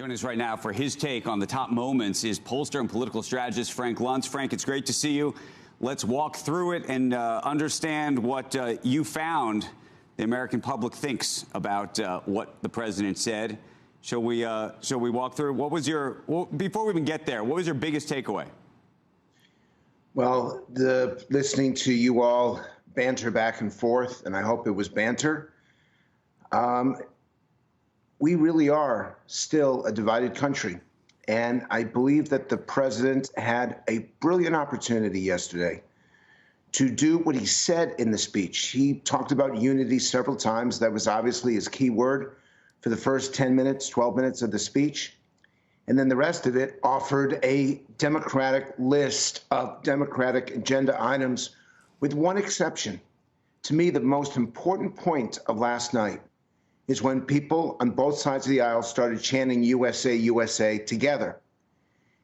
Joining us right now for his take on the top moments is pollster and political strategist Frank Luntz. Frank, it's great to see you. Let's walk through it and understand what you found the American public thinks about what the president said. Shall we walk through? What was before we even get there, what was your biggest takeaway? Well, listening to you all banter back and forth, and I hope it was banter. We really are still a divided country. And I believe that the president had a brilliant opportunity yesterday to do what he said in the speech. He talked about unity several times. That was obviously his key word for the first 10 minutes, 12 minutes of the speech. And then the rest of it offered a Democratic list of Democratic agenda items, with one exception. To me, the most important point of last night is when people on both sides of the aisle started chanting USA, USA together.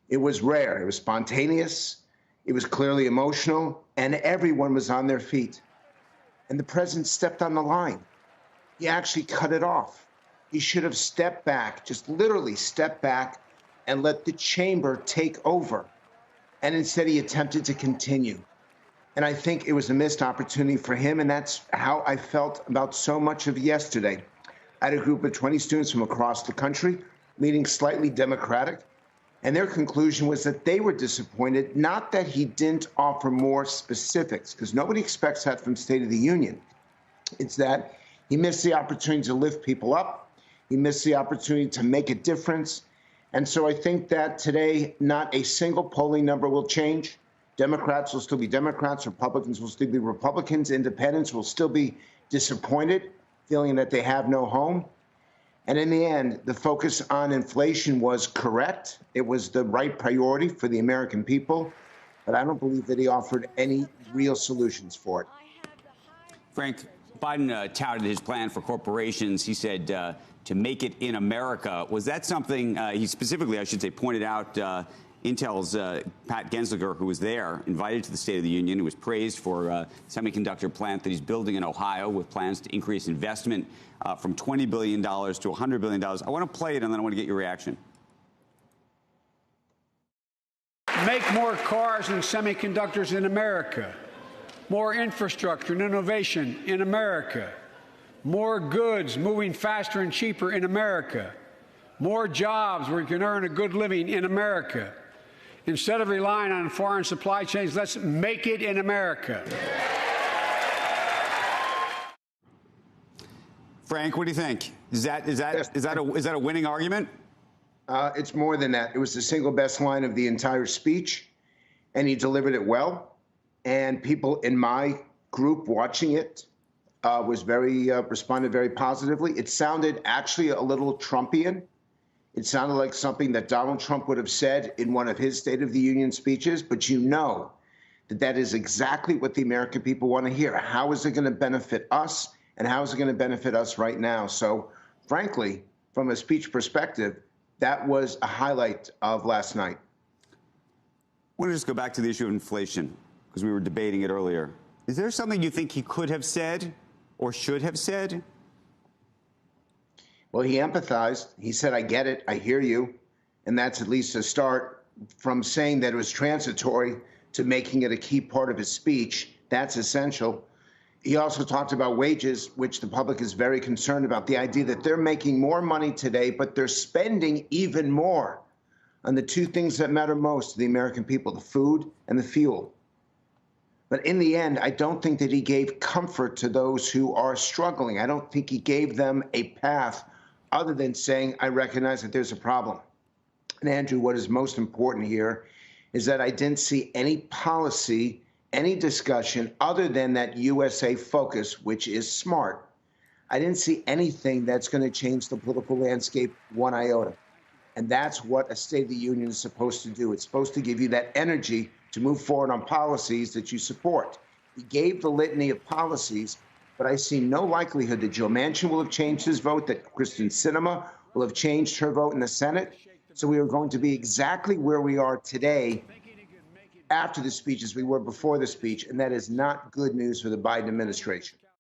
It was rare. It was spontaneous. It was clearly emotional, and everyone was on their feet. And the president stepped on the line. He actually cut it off. He should have stepped back, just literally stepped back, and let the chamber take over. And instead, he attempted to continue. And I think it was a missed opportunity for him, and that's how I felt about so much of yesterday. I had a group of 20 students from across the country, leaning slightly Democratic, and their conclusion was that they were disappointed, not that he didn't offer more specifics, because nobody expects that from State of the Union. It's that he missed the opportunity to lift people up. He missed the opportunity to make a difference. And so I think that today, not a single polling number will change. Democrats will still be Democrats, Republicans will still be Republicans, independents will still be disappointed, feeling that they have no home. And in the end, the focus on inflation was correct. It was the right priority for the American people, but I don't believe that he offered any real solutions for it. Frank, Biden touted his plan for corporations. He said to make it in America. Was that something he specifically, I should say, pointed out Intel's Pat Genslinger, who was there, invited to the State of the Union, who was praised for a semiconductor plant that he's building in Ohio with plans to increase investment from $20 billion to $100 billion. I want to play it, and then I want to get your reaction. Make more cars and semiconductors in America. More infrastructure and innovation in America. More goods moving faster and cheaper in America. More jobs where you can earn a good living in America. Instead of relying on foreign supply chains, let's make it in America. Frank, what do you think? Is that a winning argument? It's more than that. It was the single best line of the entire speech, and he delivered it well. And people in my group watching it responded very positively. It sounded actually a little Trumpian. It sounded like something that Donald Trump would have said in one of his State of the Union speeches, but you know that that is exactly what the American people want to hear. How is it going to benefit us, and how is it going to benefit us right now? So, frankly, from a speech perspective, that was a highlight of last night. I want to just go back to the issue of inflation, because we were debating it earlier. Is there something you think he could have said or should have said? Well, he empathized. He said, I get it. I hear you. And that's at least a start. From saying that it was transitory to making it a key part of his speech. That's essential. He also talked about wages, which the public is very concerned about. The idea that they're making more money today, but they're spending even more on the two things that matter most to the American people, the food and the fuel. But in the end, I don't think that he gave comfort to those who are struggling. I don't think he gave them a path other than saying, I recognize that there's a problem. And Andrew, what is most important here is that I didn't see any policy, any discussion other than that USA focus, which is smart. I didn't see anything that's going to change the political landscape one iota. And that's what a State of the Union is supposed to do. It's supposed to give you that energy to move forward on policies that you support. He gave the litany of policies, but I see no likelihood that Joe Manchin will have changed his vote, that Kristen Sinema will have changed her vote in the Senate. So we are going to be exactly where we are today after the speech as we were before the speech, and that is not good news for the Biden administration.